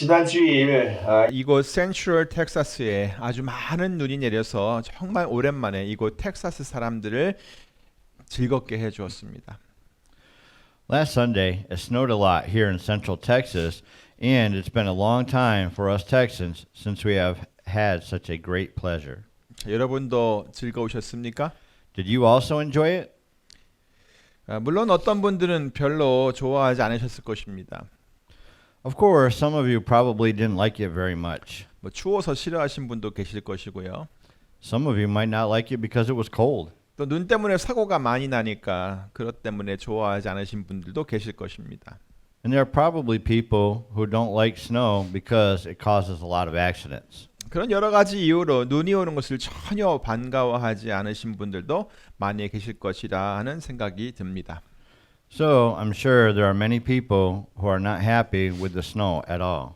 지난 주일 이곳 센트럴 텍사스에 아주 많은 눈이 내려서 정말 오랜만에 이곳 텍사스 사람들을 즐겁게 해주었습니다. Last Sunday, it snowed a lot here in central Texas, and it's been a long time for us Texans since we have had such a great pleasure. 여러분도 즐거우셨습니까? Did you also enjoy it? 물론 어떤 분들은 별로 좋아하지 않으셨을 것입니다. Of course, some of you probably didn't like it very much. 추워서 싫어하신 분도 계실 것이고요. Some of you might not like it because it was cold. 또 눈 때문에 사고가 많이 나니까 그것 때문에 좋아하지 않으신 분들도 계실 것입니다. And there are probably people who don't like snow because it causes a lot of accidents. 그런 여러 가지 이유로 눈이 오는 것을 전혀 반가워하지 않으신 분들도 많이 계실 것이라 하는 생각이 듭니다. So, I'm sure there are many people who are not happy with the snow at all.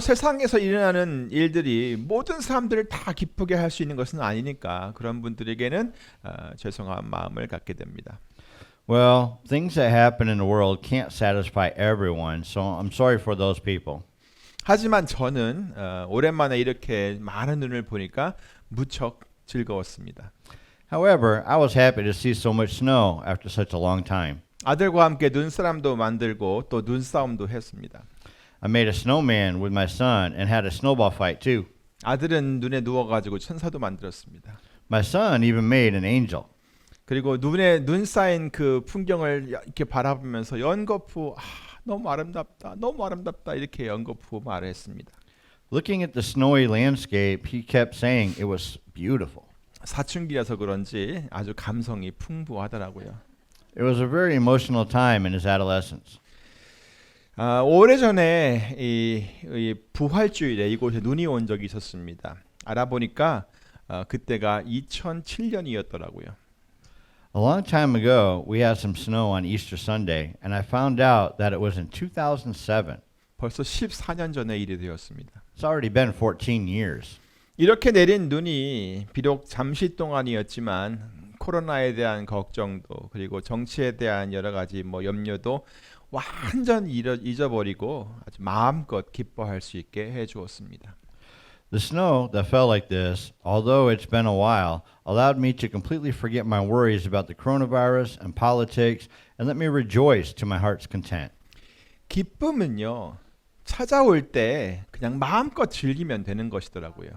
세상에서 일어나는 일들이 모든 사람들을 다 기쁘게 할 수 있는 것은 아니니까 그런 분들에게는 죄송한 마음을 갖게 됩니다. Well, things that happen in the world can't satisfy everyone, so I'm sorry for those people. 하지만 저는 오랜만에 이렇게 많은 눈을 보니까 무척 즐거웠습니다. However, I was happy to see so much snow after such a long time. 아들과 함께 눈사람도 만들고 또 눈싸움도 했습니다. I made a snowman with my son and had a snowball fight too. 아들은 눈에 누워가지고 천사도 만들었습니다. My son even made an angel. 그리고 눈 쌓인 그 풍경을 이렇게 바라보면서 연거푸 너무 아름답다, 너무 아름답다 이렇게 연거푸 말했습니다. Looking at the snowy landscape, he kept saying it was beautiful. 사춘기라서 그런지 아주 감성이 풍부하더라고요. It was a very emotional time in his adolescence. 오래전에 이 부활주일에 이곳에 눈이 온 적이 있었습니다. 알아보니까 그때가 2007년이었더라고요. A long time ago, we had some snow on Easter Sunday, and I found out that it was in 2007. 벌써 14년 전의 일이 되었습니다. It's already been 14 years. 이렇게 내린 눈이 비록 잠시 동안이었지만 코로나에 대한 걱정도 그리고 정치에 대한 여러 가지 염려도 완전히 잊어버리고 아주 마음껏 기뻐할 수 있게 해주었습니다. The snow that fell like this, although it's been a while, allowed me to completely forget my worries about the coronavirus and politics and let me rejoice to my heart's content. 기쁨은요, 찾아올 때 그냥 마음껏 즐기면 되는 것이더라고요.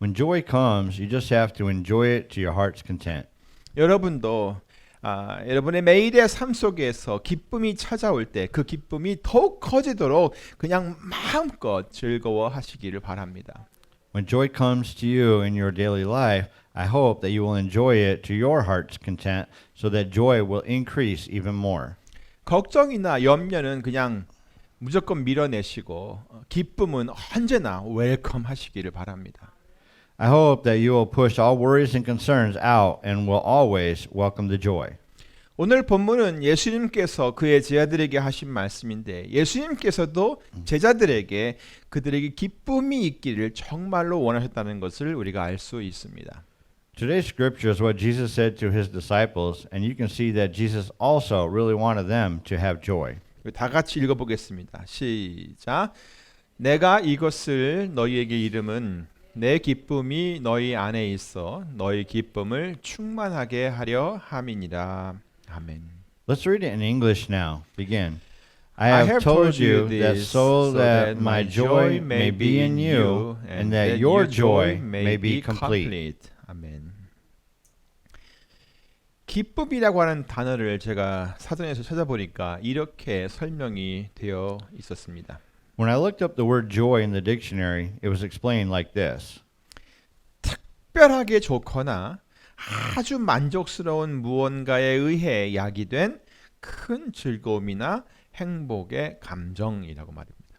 When joy comes, you just have to enjoy it to your heart's content. 여러분도 여러분의 매일의 삶 속에서 기쁨이 찾아올 때 그 기쁨이 더욱 커지도록 그냥 마음껏 즐거워하시기를 바랍니다. When joy comes to you in your daily life, I hope that you will enjoy it to your heart's content so that joy will increase even more. 걱정이나 염려는 그냥 무조건 밀어내시고 기쁨은 언제나 웰컴 하시기를 바랍니다. I hope that you will push all worries and concerns out and will always welcome the joy. 오늘 본문은 예수님께서 그의 제자들에게 하신 말씀인데 예수님께서도 제자들에게 그들에게 기쁨이 있기를 정말로 원하셨다는 것을 우리가 알 수 있습니다. Today's scripture is what Jesus said to his disciples, and you can see that Jesus also really wanted them to have joy. 다 같이 읽어보겠습니다. 시작. 내가 이것을 너희에게 이름은 내 기쁨이 너희 안에 있어 너희 기쁨을 충만하게 하려 함이니라. 아멘. Let's read it in English now. Begin. I have told you that so that my joy may be in you and that your joy may be complete. 아멘. 기쁨이라고 하는 단어를 제가 사전에서 찾아보니까 이렇게 설명이 되어 있었습니다. When I looked up the word joy in the dictionary, it was explained like this. 특별하게 좋거나 아주 만족스러운 무언가에 의해 야기된 큰 즐거움이나 행복의 감정이라고 말입니다.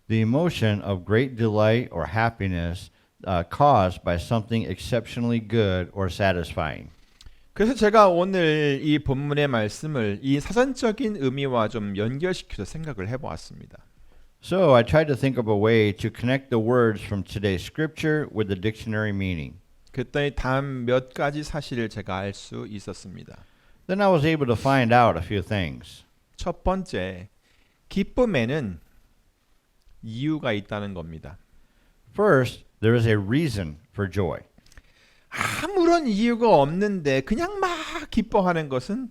The emotion of great delight or happiness caused by something exceptionally good or satisfying. 그래서 제가 오늘 이 본문의 말씀을 이 사전적인 의미와 좀 연결시켜서 생각을 해보았습니다. So I tried to think of a way to connect the words from today's scripture with the dictionary meaning. 그랬더니 단 몇 가지 사실을 제가 알 수 있었습니다. Then I was able to find out a few things. 첫 번째, 기쁨에는 이유가 있다는 겁니다. First, there is a reason for joy. 아무런 이유가 없는데 그냥 막 기뻐하는 것은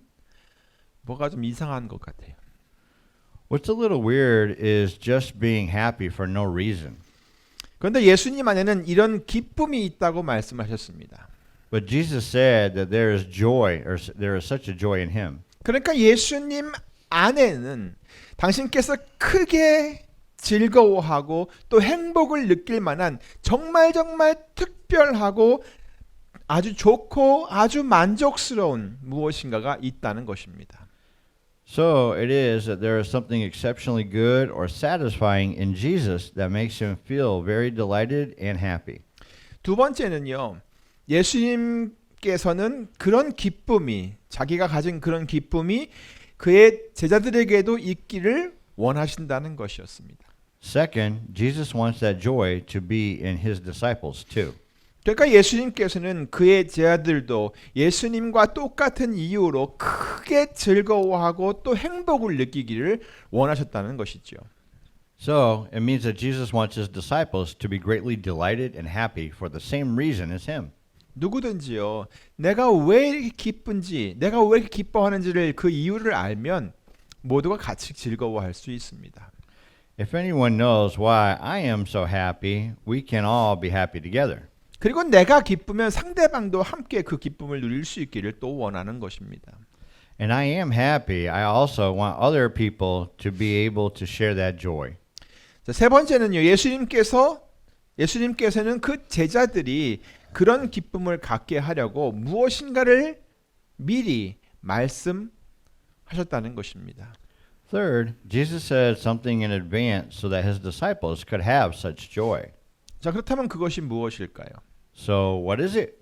뭐가 좀 이상한 것 같아요. What's a little weird is just being happy for no reason. 그런데 예수님 안에는 이런 기쁨이 있다고 말씀하셨습니다. But Jesus said that there is joy, or there is such a joy in him. 그러니까 예수님 안에는 당신께서 크게 즐거워하고 또 행복을 느낄 만한 정말 특별하고 아주 좋고 아주 만족스러운 무엇인가가 있다는 것입니다. So it is that there is something exceptionally good or satisfying in Jesus that makes him feel very delighted and happy. 두 번째는요. 예수님께서는 그런 기쁨이 자기가 가진 그런 기쁨이 그의 제자들에게도 있기를 원하신다는 것이었습니다. Second, Jesus wants that joy to be in his disciples too. 그러니까 예수님께서는 그의 제자들도 예수님과 똑같은 이유로 크게 즐거워하고 또 행복을 느끼기를 원하셨다는 것이죠. So it means that Jesus wants his disciples to be greatly delighted and happy for the same reason as him. 누구든지요. 내가 왜 이렇게 기쁜지, 내가 왜 이렇게 기뻐하는지를 그 이유를 알면 모두가 같이 즐거워할 수 있습니다. If anyone knows why I am so happy, we can all be happy together. 그리고 내가 기쁘면 상대방도 함께 그 기쁨을 누릴 수 있기를 또 원하는 것입니다. And I am happy. I also want other people to be able to share that joy. 자, 세 번째는요. 예수님께서는 그 제자들이 그런 기쁨을 갖게 하려고 무엇인가를 미리 말씀하셨다는 것입니다. Third, Jesus said something in advance so that his disciples could have such joy. 자, 그렇다면 그것이 무엇일까요? So what is it?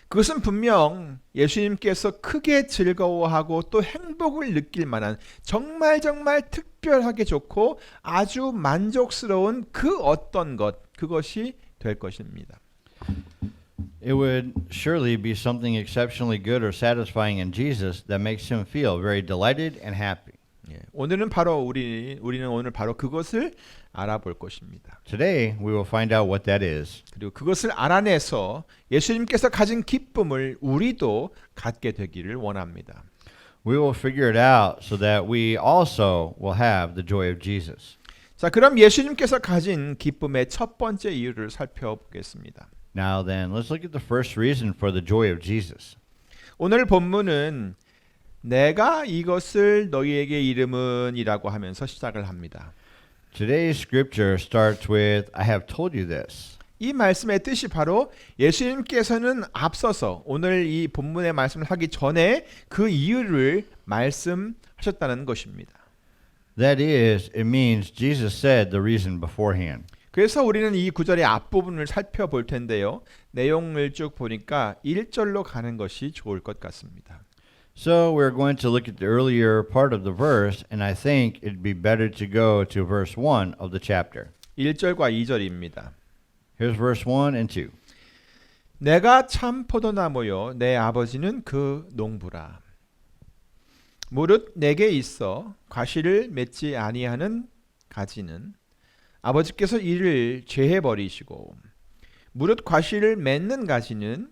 그것은 분명 예수님께서 크게 즐거워하고 또 행복을 느낄 만한 정말 특별하게 좋고 아주 만족스러운 그 어떤 것, 그것이 될 것입니다. It would surely be something exceptionally good or satisfying in Jesus that makes him feel very delighted and happy. 예, 오늘은 바로 우리는 오늘 바로 그것을 알아볼 것입니다. Today we will find out what that is. 그리고 그것을 알아내서 예수님께서 가진 기쁨을 우리도 갖게 되기를 원합니다. We will figure it out so that we also will have the joy of Jesus. 자, 그럼 예수님께서 가진 기쁨의 첫 번째 이유를 살펴보겠습니다. Now then, let's look at the first reason for the joy of Jesus. 오늘 본문은 내가 이것을 너희에게 이름은이라고 하면서 시작을 합니다. Today's scripture starts with, I have told you this. 이 말씀의 뜻이 바로 예수님께서는 앞서서 오늘 이 본문의 말씀을 하기 전에 그 이유를 말씀하셨다는 것입니다. That is, it means Jesus said the reason beforehand. 그래서 우리는 이 구절의 앞부분을 살펴볼 텐데요. 내용을 쭉 보니까 1절로 가는 것이 좋을 것 같습니다. So we're going to look at the earlier part of the verse, and I think it'd be better to go to verse 1 of the chapter. 1절과 2절입니다. Here's verse 1 and 2. 내가 참 포도나무요 내 아버지는 그 농부라. 무릇 내게 있어 과실을 맺지 아니하는 가지는 아버지께서 이를 제해 버리시고 무릇 과실을 맺는 가지는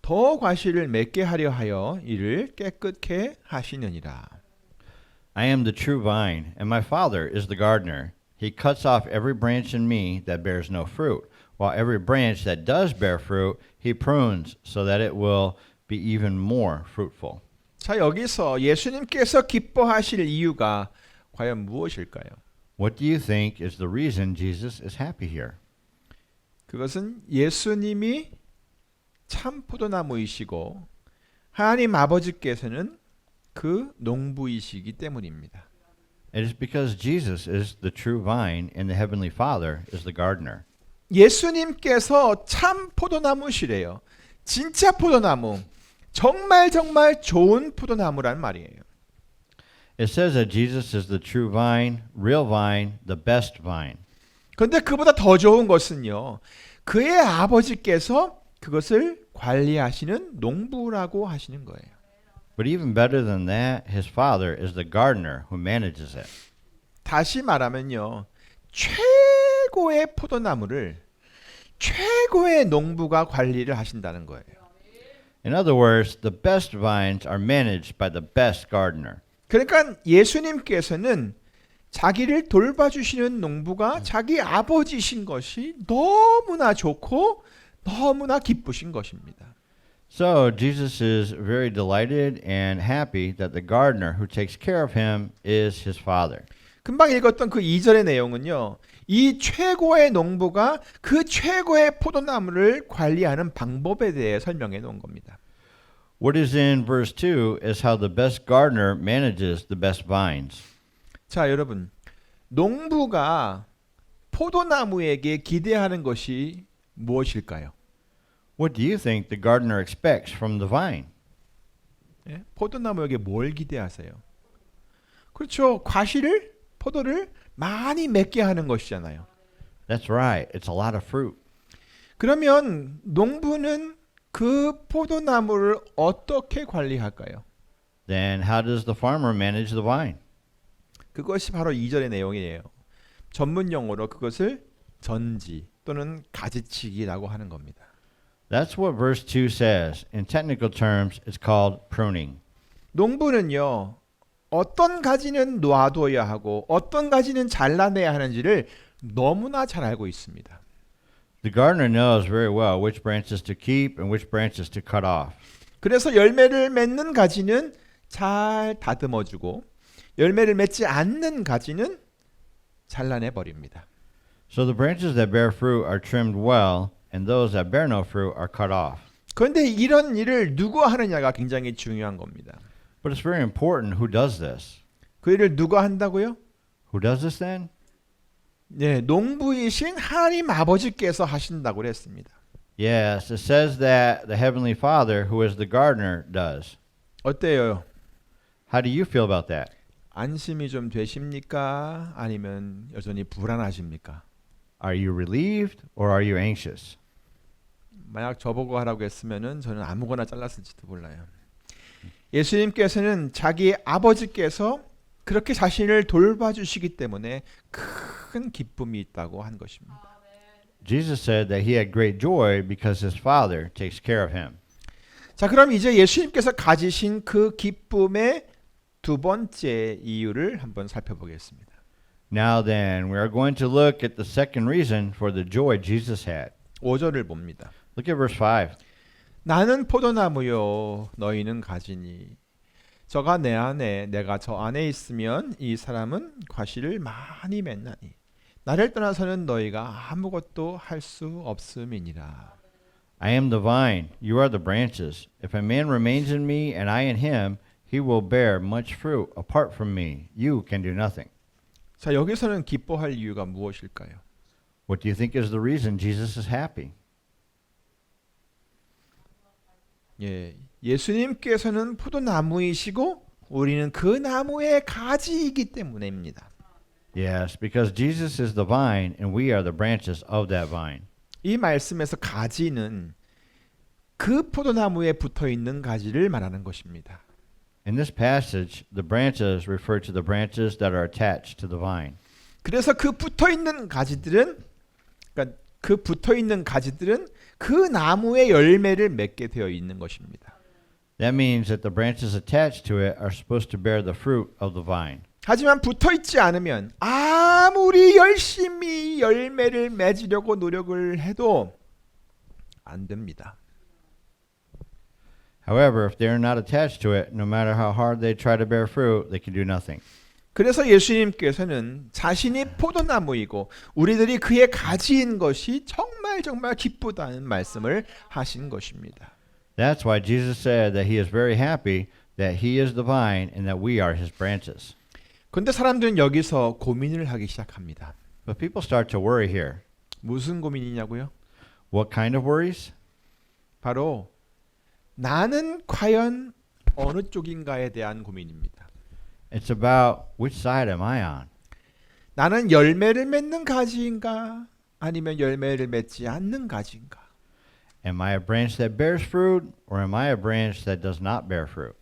더 과실을 맺게 하려 하여 이를 깨끗게 하시느니라. I am the true vine, and my Father is the gardener. He cuts off every branch in me that bears no fruit, while every branch that does bear fruit, he prunes so that it will be even more fruitful. 자, 여기서 예수님께서 기뻐하실 이유가 과연 무엇일까요? What do you think is the reason Jesus is happy here? 그것은 예수님이 참 포도나무이시고 하나님 아버지께서는 그 농부이시기 때문입니다. It is because Jesus is the true vine and the heavenly Father is the gardener. 예수님께서 참 포도나무시래요. 진짜 포도나무. 정말 좋은 포도나무란 말이에요. It says that Jesus is the true vine, real vine, the best vine. 그런데 그보다 더 좋은 것은요. 그의 아버지께서 그것을 관리하시는 농부라고 하시는 거예요. But even better than that, his Father is the gardener who manages it. 다시 말하면요. 최고의 최고의 포도나무를 최고의 농부가 관리를 하신다는 거예요. In other words, the best vines are managed by the best gardener. 그러니까 예수님께서는 자기를 돌봐주시는 농부가 자기 아버지신 것이 너무나 좋고 너무나 기쁘신 것입니다. So Jesus is very delighted and happy that the gardener who takes care of him is his father. 금방 읽었던 그 2절의 내용은요. 이 최고의 농부가 그 최고의 포도나무를 관리하는 방법에 대해 설명해 놓은 겁니다. What is in verse 2 is how the best gardener manages the best vines. 자, 여러분. 농부가 포도나무에게 기대하는 것이 무엇일까요? What do you think the gardener expects from the vine? 예? 포도나무에게 뭘 기대하세요? 그렇죠. 과실을, 포도를 많이 맺게 하는 것이잖아요. That's right. It's a lot of fruit. 그러면 농부는 그 포도나무를 어떻게 관리할까요? Then how does the farmer manage the vine? 그것이 바로 2절의 내용이에요. 전문 용어로 그것을 전지 또는 가지치기라고 하는 겁니다. That's what verse 2 says. In technical terms, it's called pruning. 농부는요. 어떤 가지는 놔둬야 하고 어떤 가지는 잘라내야 하는지를 너무나 잘 알고 있습니다. The gardener knows very well which branches to keep and which branches to cut off. 그래서 열매를 맺는 가지는 잘 다듬어주고 열매를 맺지 않는 가지는 잘라내 버립니다. So the branches that bear fruit are trimmed well, and those that bear no fruit are cut off. 그런데 이런 일을 누가 하느냐가 굉장히 중요한 겁니다. But it's very important who does this. 그 일을 누가 한다고요? Who does this then? 네, 농부이신 하나님 아버지께서 하신다고 그랬습니다. Yes, it says that the Heavenly Father, who is the gardener, does. 어때요? How do you feel about that? 안심이 좀 되십니까? 아니면 여전히 불안하십니까? Are you relieved or are you anxious? 만약 저보고 하라고 했으면은 저는 아무거나 잘랐을지도 몰라요. 예수님께서는 자기 아버지께서 그렇게 자신을 돌봐주시기 때문에 큰 기쁨이 있다고 한 것입니다. Jesus said that he had great joy because his Father takes care of him. 자, 그럼 이제 예수님께서 가지신 그 기쁨의 두 번째 이유를 한번 살펴보겠습니다. Now then, we are going to look at the second reason for the joy Jesus had. 5절을 봅니다. Look at verse 5. 나는 포도나무요 너희는 가지니 저가 내 안에 내가 저 안에 있으면 이 사람은 과실을 많이 맺나니 나를 떠나서는 너희가 아무것도 할 수 없음이니라. I am the vine, you are the branches. If a man remains in me and I in him, he will bear much fruit. Apart from me, you can do nothing. 자, 여기서는 기뻐할 이유가 무엇일까요? What do you think is the reason Jesus is happy? 예, 예수님께서는 포도나무이시고 우리는 그 나무의 가지이기 때문입니다. Yes, because Jesus is the vine and we are the branches of that vine. 이 말씀에서 가지는 그 포도나무에 붙어 있는 가지를 말하는 것입니다. In this passage, the branches refer to the branches that are attached to the vine. 그래서 그 붙어 있는 가지들은 그러니까 그 붙어 있는 가지들은 그 나무의 열매를 맺게 되어 있는 것입니다. That means that the branches attached to it are supposed to bear the fruit of the vine. 하지만 붙어 있지 않으면 아무리 열심히 열매를 맺으려고 노력을 해도 안 됩니다. However, if they are not attached to it, no matter how hard they try to bear fruit, they can do nothing. 그래서 예수님께서는 자신이 포도나무이고 우리들이 그의 가지인 것이 정말 기쁘다는 말씀을 하신 것입니다. That's why Jesus said that he is very happy that he is the vine and that we are his branches. 그런데 사람들은 여기서 고민을 하기 시작합니다. But people start to worry here. 무슨 고민이냐고요? What kind of worries? 바로 나는 과연 어느 쪽인가에 대한 고민입니다. It's about which side am I on? 나는 열매를 맺는 가지인가 아니면 열매를 맺지 않는 가지인가? Am I a branch that bears fruit or am I a branch that does not bear fruit?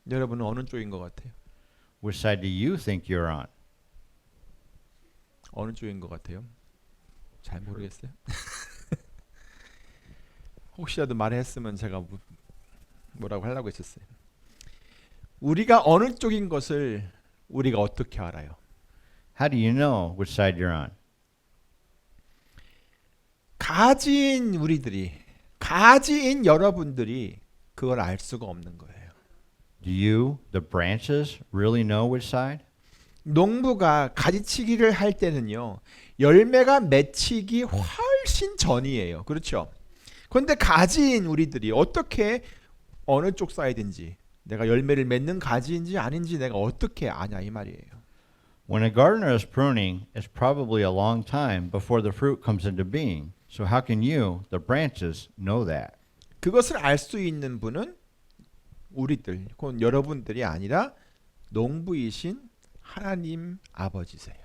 여러분은 어느 쪽인 것 같아요? Which side do you think you're on? 어느 쪽인 것 같아요? 잘 모르겠어요. 혹시라도 말했으면 제가 뭐라고 하려고 했었어요. 우리가 어느 쪽인 것을 우리가 어떻게 알아요? How do you know which side you're on? 가지인 우리들이, 가지인 여러분들이 그걸 알 수가 없는 거예요. Do you, the branches, really know which side? 농부가 가지치기를 할 때는요, 열매가 맺히기 훨씬 전이에요. 그렇죠? 그런데 가지인 우리들이 어떻게 어느 쪽 사이드인지, 내가 열매를 맺는 가지인지 아닌지 내가 어떻게 아냐 이 말이에요. When a gardener is pruning, it's probably a long time before the fruit comes into being. So how can you, the branches, know that? 그것을 알 수 있는 분은 우리들, 그건 여러분들이 아니라 농부이신 하나님 아버지세요.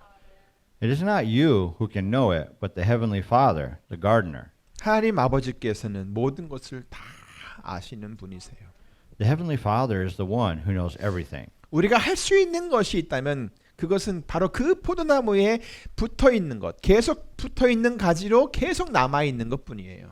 It is not you who can know it, but the heavenly Father, the gardener. 하나님 아버지께서는 모든 것을 다 아시는 분이세요. The heavenly Father is the one who knows everything. 우리가 할 수 있는 것이 있다면 그것은 바로 그 포도나무에 붙어 있는 것, 계속 붙어 있는 가지로 계속 남아 있는 것뿐이에요.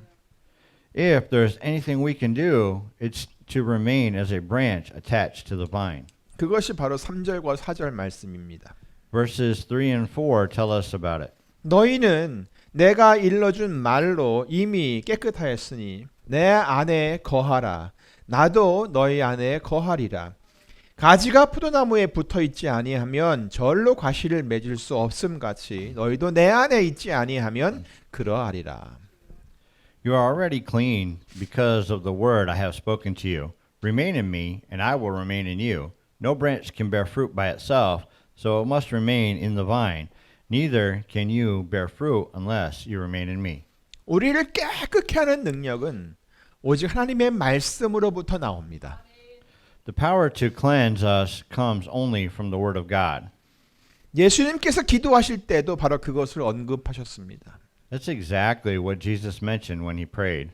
If there's anything we can do, it's to remain as a branch attached to the vine. 그것이 바로 3절과 4절 말씀입니다. Verses 3 and 4 tell us about it. 너희는 내가 일러준 말로 이미 깨끗하였으니 내 안에 거하라. 나도 너희 안에 거하리라. 가지가 포도나무에 붙어 있지 아니하면 절로 과실을 맺을 수 없음 같이 너희도 내 안에 있지 아니하면 그러하리라. You are already clean because of the word I have spoken to you. Remain in me, and I will remain in you. No branch can bear fruit by itself, so it must remain in the vine. Neither can you bear fruit unless you remain in me. 우리를 깨끗게 하는 능력은 오직 하나님의 말씀으로부터 나옵니다. The power to cleanse us comes only from the word of God. 예수님께서 기도하실 때도 바로 그것을 언급하셨습니다. That's exactly what Jesus mentioned when he prayed.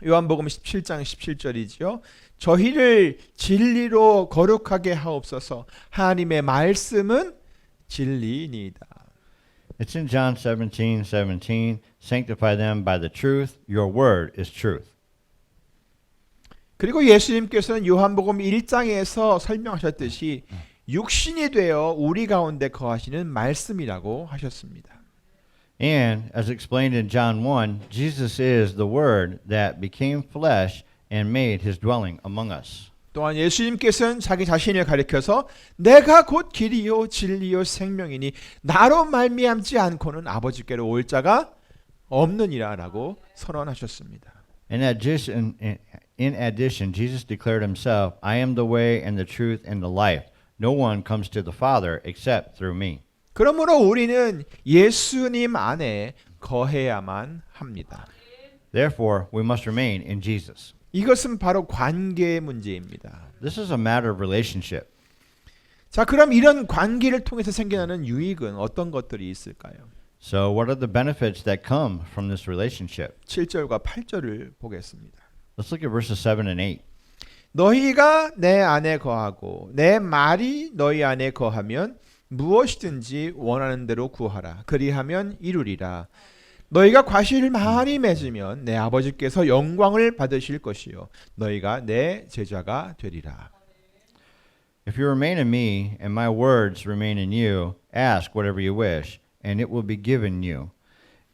요한복음 17장 17절이죠. 저희를 진리로 거룩하게 하옵소서. 하나님의 말씀은 진리이니이다. It's in John 17:17. Sanctify them by the truth. Your word is truth. 그리고 예수님께서는 요한복음 1장에서 설명하셨듯이 육신이 되어 우리 가운데 거하시는 말씀이라고 하셨습니다. And as explained in John 1, Jesus is the word that became flesh and made his dwelling among us. 또한 예수님께서는 자기 자신을 가리켜서 내가 곧 길이요 진리요 생명이니 나로 말미암지 않고는 아버지께로 올 자가 없느니라라고 선언하셨습니다. In addition, Jesus declared himself, I am the way and the truth and the life. No one comes to the Father except through me. 그러므로 우리는 예수님 안에 거해야만 합니다. Therefore, we must remain in Jesus. 이것은 바로 관계의 문제입니다. This is a matter of relationship. 자, 그럼 이런 관계를 통해서 생겨나는 유익은 어떤 것들이 있을까요? So, what are the benefits that come from this relationship? 7절과 8절을 보겠습니다. Let's look at verses 7 and 8. 너희가 내 안에 거하고 내 말이 너희 안에 거하면 무엇이든지 원하는 대로 구하라. 그리하면 이루리라. 너희가 과실을 많이 맺으면 내 아버지께서 영광을 받으실 것이요 너희가 내 제자가 되리라. If you remain in me and my words remain in you, ask whatever you wish, and it will be given you.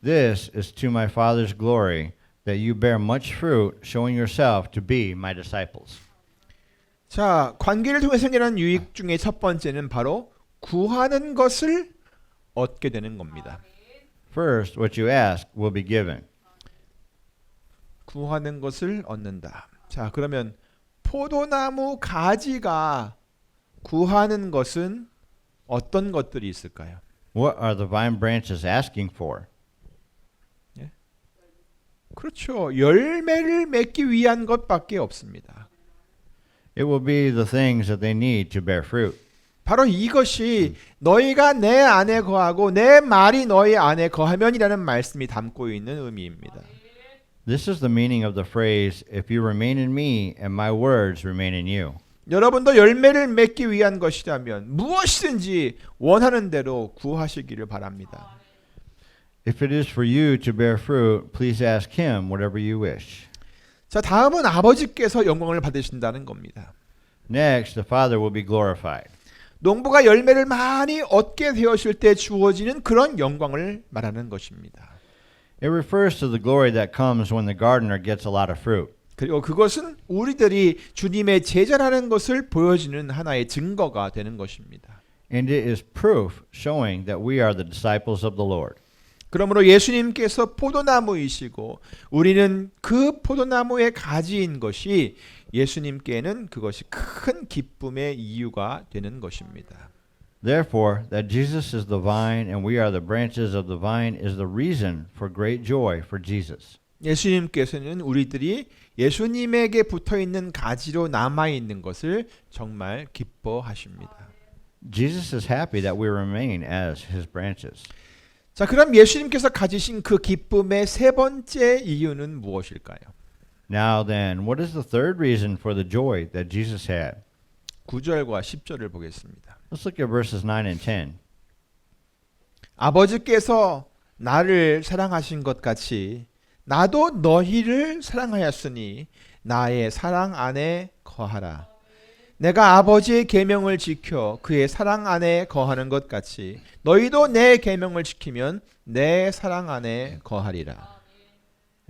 This is to my Father's glory, that you bear much fruit, showing yourself to be my disciples. 자, 관계를 통해 생겨난 유익 중에 첫 번째는 바로 구하는 것을 얻게 되는 겁니다. First, what you ask will be given. 구하는 것을 얻는다. 자, 그러면 포도나무 가지가 구하는 것은 어떤 것들이 있을까요? What are the vine branches asking for? 그렇죠. 열매를 맺기 위한 것밖에 없습니다. It will be the things that they need to bear fruit. 바로 이것이 너희가 내 안에 거하고 내 말이 너희 안에 거하면이라는 말씀이 담고 있는 의미입니다. This is the meaning of the phrase, if you remain in me and my words remain in you. 여러분도 열매를 맺기 위한 것이라면 무엇이든지 원하는 대로 구하시기를 바랍니다. If it is for you to bear fruit, please ask him whatever you wish. 자, 다음은 아버지께서 영광을 받으신다는 겁니다. Next, the Father will be glorified. 농부가 열매를 많이 얻게 되었을 때 주어지는 그런 영광을 말하는 것입니다. It refers to the glory that comes when the gardener gets a lot of fruit. 그리고 그것은 우리들이 주님의 제자라는 것을 보여주는 하나의 증거가 되는 것입니다. And it is proof showing that we are the disciples of the Lord. 그러므로 예수님께서 포도나무이시고 우리는 그 포도나무의 가지인 것이 예수님께는 그것이 큰 기쁨의 이유가 되는 것입니다. Therefore, that Jesus is the vine and we are the branches of the vine is the reason for great joy for Jesus. 예수님께서는 우리들이 예수님에게 붙어 있는 가지로 남아 있는 것을 정말 기뻐하십니다. Jesus is happy that we remain as his branches. 자, 그럼 예수님께서 가지신 그 기쁨의 세 번째 이유는 무엇일까요? Now then, what is the third reason for the joy that Jesus had? 9절과 10절을 보겠습니다. Let's look at verses 9 and 10. 아버지께서 나를 사랑하신 것 같이 나도 너희를 사랑하였으니 나의 사랑 안에 거하라. 내가 아버지의 계명을 지켜 그의 사랑 안에 거하는 것 같이 너희도 내 계명을 지키면 내 사랑 안에 거하리라.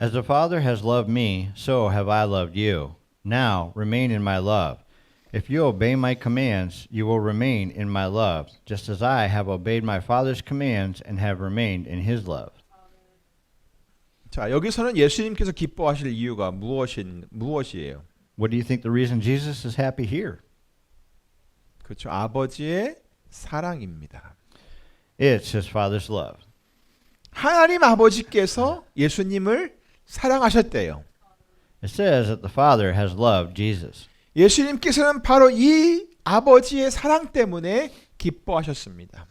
As the Father has loved me, so have I loved you. Now remain in my love. If you obey my commands, you will remain in my love, just as I have obeyed my Father's commands and have remained in his love. 자, 여기서는 예수님께서 기뻐하실 이유가 무엇이에요? What do you think the reason Jesus is happy here? 그렇죠. 아버지의 사랑입니다. It's his Father's love. 하나님 아버지께서 예수님을 사랑하셨대요. It says that the Father has loved Jesus. 예수님께서는 바로 이 아버지의 사랑 때문에 기뻐하셨습니다.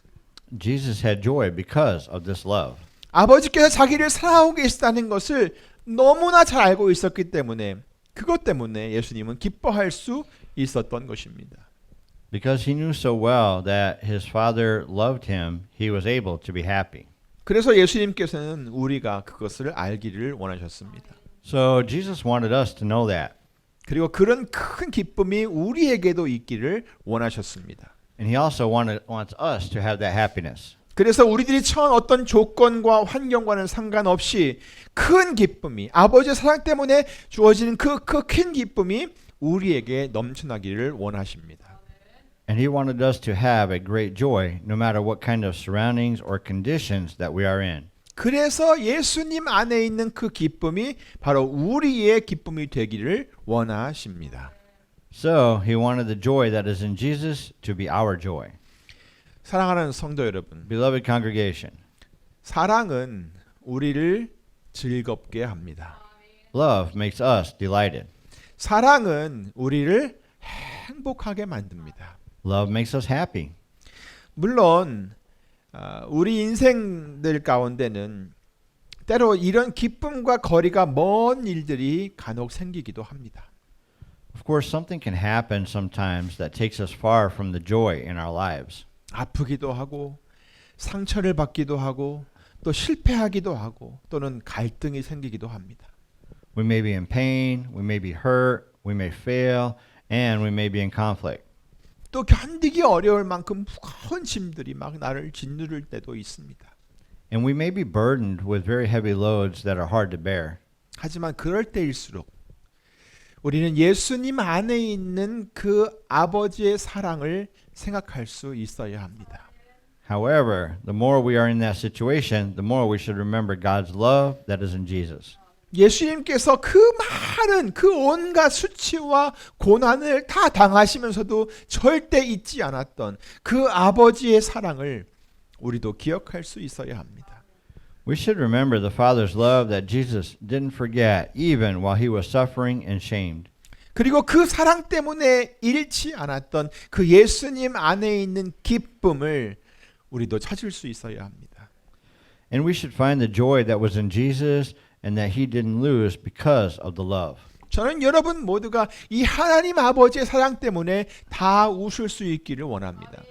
Jesus had joy because of this love. 아버지께서 자기를 사랑하고 계시다는 것을 너무나 잘 알고 있었기 때문에 그것 때문에 예수님은 기뻐할 수 있었던 것입니다. Because he knew so well that his Father loved him, he was able to be happy. 그래서 예수님께서는 우리가 그것을 알기를 원하셨습니다. So Jesus wanted us to know that. 그리고 그런 큰 기쁨이 우리에게도 있기를 원하셨습니다. And he also wants us to have that happiness. 그래서 우리들이 처한 어떤 조건과 환경과는 상관없이 큰 기쁨이 아버지의 사랑 때문에 주어지는 그 큰 기쁨이 우리에게 넘쳐나기를 원하십니다. And he wanted us to have a great joy no matter what kind of surroundings or conditions that we are in. 그래서 예수님 안에 있는 그 기쁨이 바로 우리의 기쁨이 되기를 원하십니다. So he wanted the joy that is in Jesus to be our joy. 사랑하는 성도 여러분, Beloved congregation, 사랑은 우리를 즐겁게 합니다. love makes us delighted. 사랑은 우리를 행복하게 만듭니다. Love makes us happy. 물론 우리 인생들 가운데는 때로 이런 기쁨과 거리가 먼 일들이 간혹 생기기도 합니다. Of course, something can happen sometimes that takes us far from the joy in our lives. 아프기도 하고 상처를 받기도 하고 또 실패하기도 하고 또는 갈등이 생기기도 합니다. We may be in pain, we may be hurt, we may fail, and we may be in conflict. 또 견디기 어려울 만큼 무거운 짐들이 막 나를 짓누를 때도 있습니다. And we may be burdened with very heavy loads that are hard to bear. 하지만 그럴 때일수록 우리는 예수님 안에 있는 그 아버지의 사랑을 생각할 수 있어야 합니다. However, the more we are in that situation, the more we should remember God's love that is in Jesus. 예수님께서 그 많은 그 온갖 수치와 고난을 다 당하시면서도 절대 잊지 않았던 그 아버지의 사랑을 우리도 기억할 수 있어야 합니다. We should remember the Father's love that Jesus didn't forget even while he was suffering and shamed. 그리고 그 사랑 때문에 잃지 않았던 그 예수님 안에 있는 기쁨을 우리도 찾을 수 있어야 합니다. And we should find the joy that was in Jesus and that he didn't lose because of the love. 저는 여러분 모두가 이 하나님 아버지의 사랑 때문에 다 웃을 수 있기를 원합니다.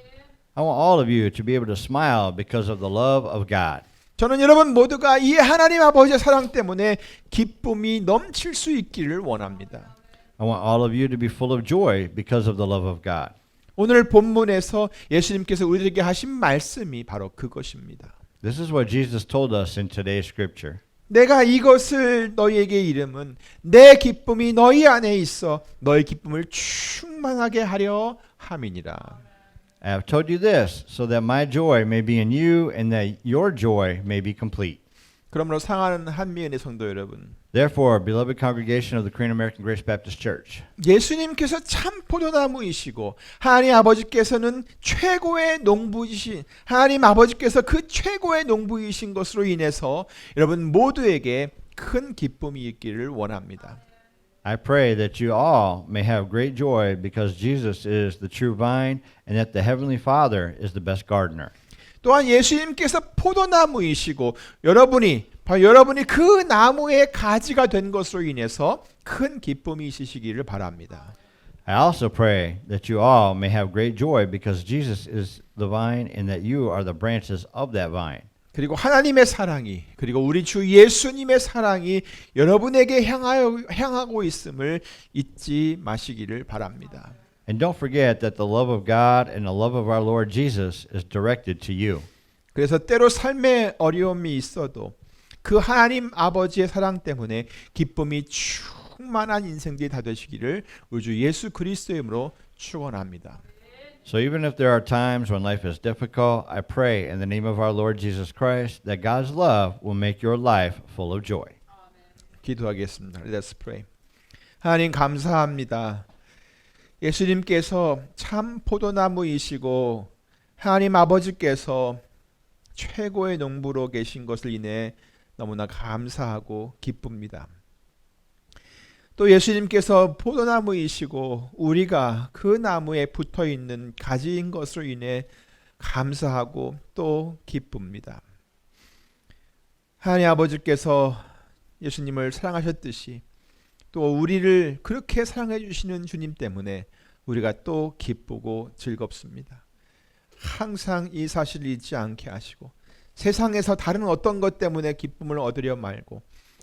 I want all of you to be able to smile because of the love of God. 저는 여러분 모두가 이 하나님 아버지의 사랑 때문에 기쁨이 넘칠 수 있기를 원합니다. I want all of you to be full of joy because of the love of God. 오늘 본문에서 예수님께서 우리에게 하신 말씀이 바로 그것입니다. This is what Jesus told us in today's scripture. 내가 이것을 너희에게 이름은 내 기쁨이 너희 안에 있어 너희 기쁨을 충만하게 하려 함이니라. I have told you this so that my joy may be in you and that your joy may be complete. 그러므로 사랑하는 한미은의 성도 여러분, Therefore, beloved congregation of the Korean American Grace Baptist Church, 예수님께서 참 포도나무이시고 하나님 아버지께서는 최고의 농부이신 하나님 아버지께서 그 최고의 농부이신 것으로 인해서 여러분 모두에게 큰 기쁨이 있기를 원합니다. I pray that you all may have great joy because Jesus is the true vine and that the Heavenly Father is the best gardener. 또한 예수님께서 포도나무이시고 여러분이 그 나무의 가지가 된 것으로 인해서 큰 기쁨이 있으시기를 바랍니다. I also pray that you all may have great joy because Jesus is the vine and that you are the branches of that vine. 그리고 하나님의 사랑이 그리고 우리 주 예수님의 사랑이 여러분에게 향하고 있음을 잊지 마시기를 바랍니다. And don't forget that the love of God and the love of our Lord Jesus is directed to you. 그래서 때로 삶의 어려움이 있어도 그 하나님 아버지의 사랑 때문에 기쁨이 충만한 인생들이 다 되시기를 우리 주 예수 그리스도의 이름으로 축원합니다. So even if there are times when life is difficult, I pray in the name of our Lord Jesus Christ that God's love will make your life full of joy. 기도하겠습니다. Let's pray. 하나님 감사합니다. 예수님께서 참 포도나무이시고 하나님 아버지께서 최고의 농부로 계신 것을 인해 너무나 감사하고 기쁩니다. 또 예수님께서 포도나무이시고 우리가 그 나무에 붙어 있는 가지인 것으로 인해 감사하고 또 기쁩니다. 하나님 아버지께서 예수님을 사랑하셨듯이 또 우리를 그렇게 사랑해 주시는 주님 때문에 우리가 또 기쁘고 즐겁습니다. 항상 이 사실을 잊지 않게 하시고 세상에서 다른 어떤 것 때문에 기쁨을 얻으려 말고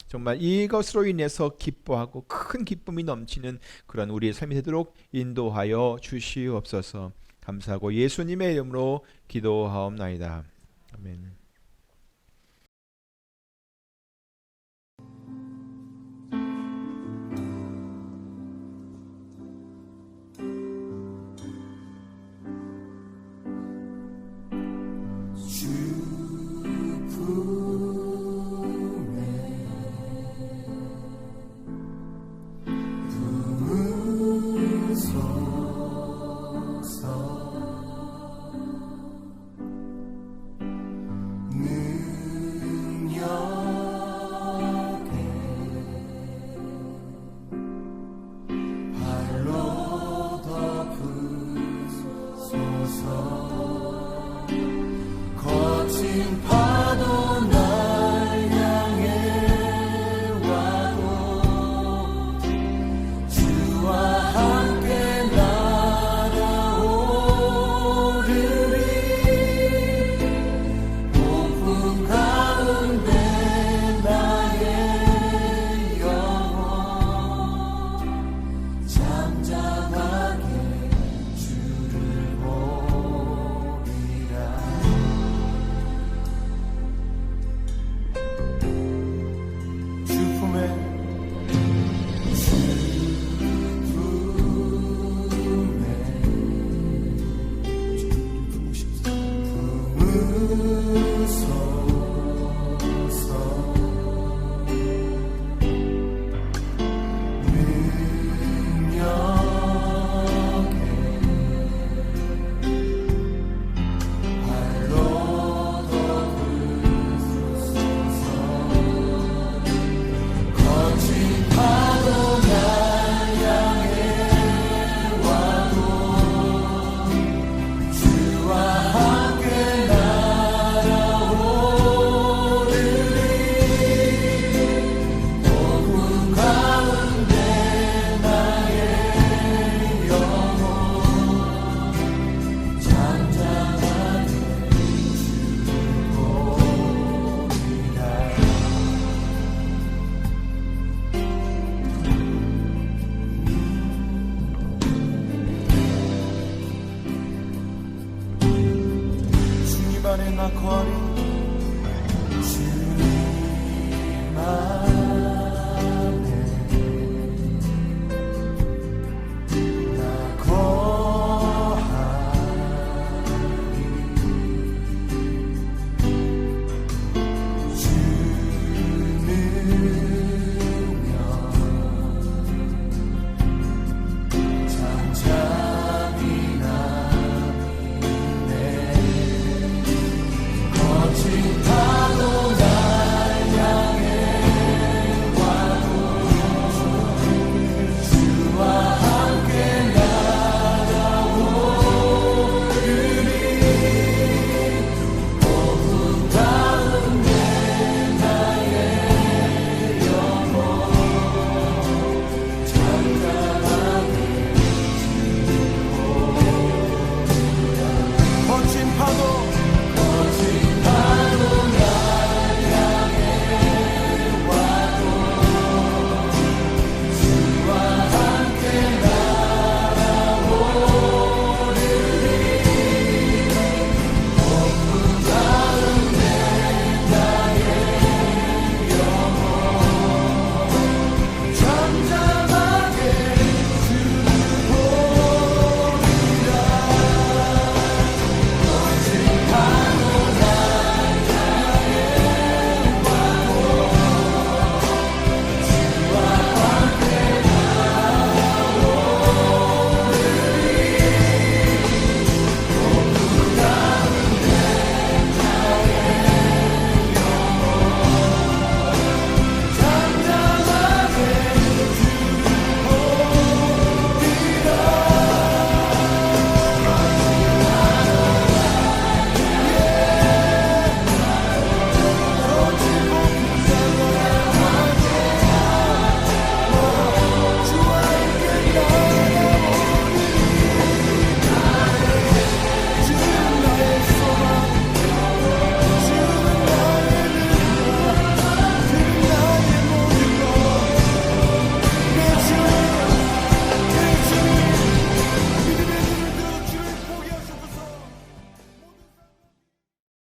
정말 이것으로 인해서 기뻐하고 큰 기쁨이 넘치는 그런 우리의 삶이 되도록 인도하여 주시옵소서. 감사하고 예수님의 이름으로 기도하옵나이다. 아멘.